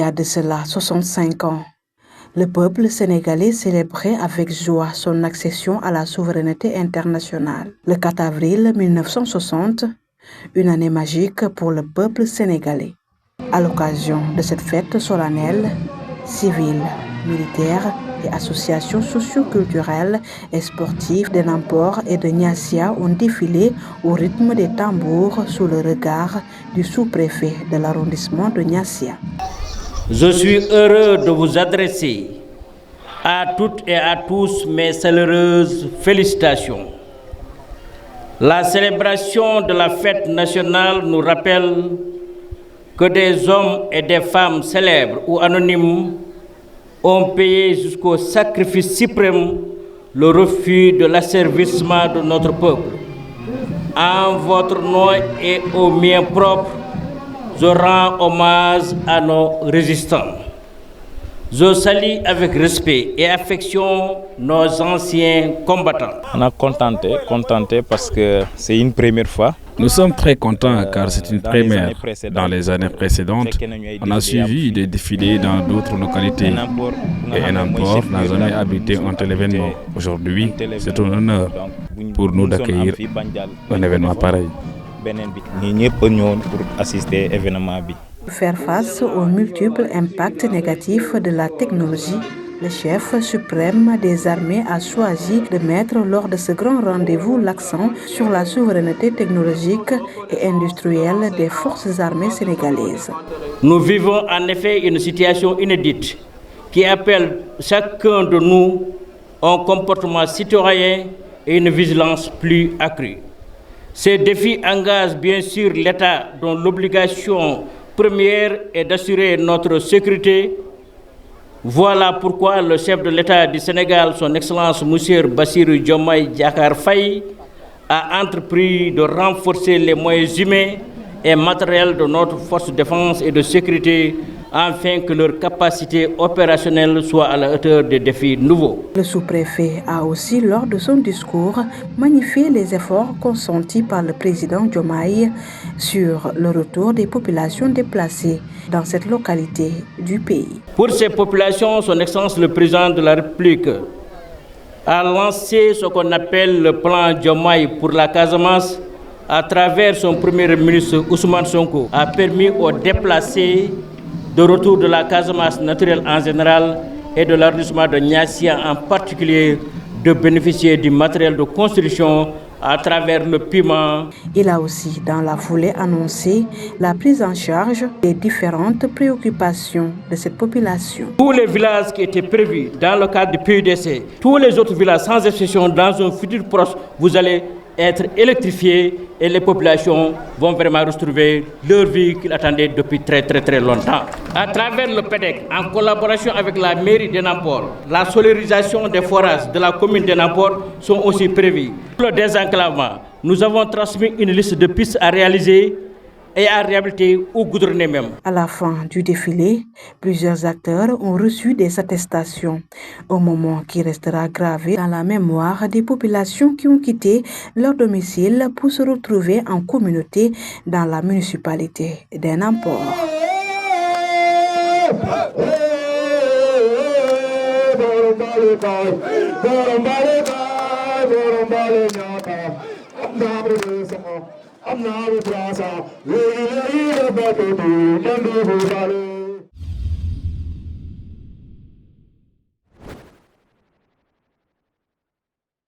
a de cela 65 ans, le peuple sénégalais célébrait avec joie son accession à la souveraineté internationale. Le 4 avril 1960, une année magique pour le peuple sénégalais. À l'occasion de cette fête solennelle, civils, militaires et associations socio-culturelles et sportives de Nampor et de Niassia ont défilé au rythme des tambours sous le regard du sous-préfet de l'arrondissement de Niassia. Je suis heureux de vous adresser à toutes et à tous mes chaleureuses félicitations. La célébration de la fête nationale nous rappelle que des hommes et des femmes célèbres ou anonymes ont payé jusqu'au sacrifice suprême le refus de l'asservissement de notre peuple. En votre nom et au mien propre, je rends hommage à nos résistants. Je salue avec respect et affection nos anciens combattants. On a contenté parce que c'est une première fois. Nous sommes très contents car c'est une première. Dans les années précédentes, on a suivi des défilés dans d'autres localités. Et Nampor n'a jamais habité un tel événement. Aujourd'hui, c'est un honneur pour nous d'accueillir un événement pareil. Faire face aux multiples impacts négatifs de la technologie, le chef suprême des armées a choisi de mettre lors de ce grand rendez-vous l'accent sur la souveraineté technologique et industrielle des forces armées sénégalaises. Nous vivons en effet une situation inédite qui appelle chacun de nous à un comportement citoyen et une vigilance plus accrue. Ces défis engagent bien sûr l'État dont l'obligation première est d'assurer notre sécurité. Voilà pourquoi le chef de l'État du Sénégal, son Excellence M. Bassirou Diomaye Diakhar Faye, a entrepris de renforcer les moyens humains et matériels de notre force de défense et de sécurité afin que leur capacité opérationnelle soit à la hauteur des défis nouveaux. Le sous-préfet a aussi, lors de son discours, magnifié les efforts consentis par le président Diomaye sur le retour des populations déplacées dans cette localité du pays. Pour ces populations, son Excellence le président de la République a lancé ce qu'on appelle le plan Diomaye pour la Casamance à travers son premier ministre Ousmane Sonko, a permis aux déplacés de retour de la Casamance naturelle en général et de l'arrondissement de Niassia en particulier de bénéficier du matériel de construction à travers le paiement. Il a aussi, dans la foulée, annoncé la prise en charge des différentes préoccupations de cette population. Tous les villages qui étaient prévus dans le cadre du PUDC, tous les autres villages sans exception dans un futur proche, vous allez être électrifiés et les populations vont vraiment retrouver leur vie qu'ils attendaient depuis très longtemps. À travers le PEDEC, en collaboration avec la mairie de Nampor, la solarisation des forages de la commune de Nampor sont aussi prévues. Pour le désenclavement, nous avons transmis une liste de pistes à réaliser et à réhabiliter ou goudronner même. À la fin du défilé, plusieurs acteurs ont reçu des attestations, un moment qui restera gravé dans la mémoire des populations qui ont quitté leur domicile pour se retrouver en communauté dans la municipalité de Nampor. I'm not a brother,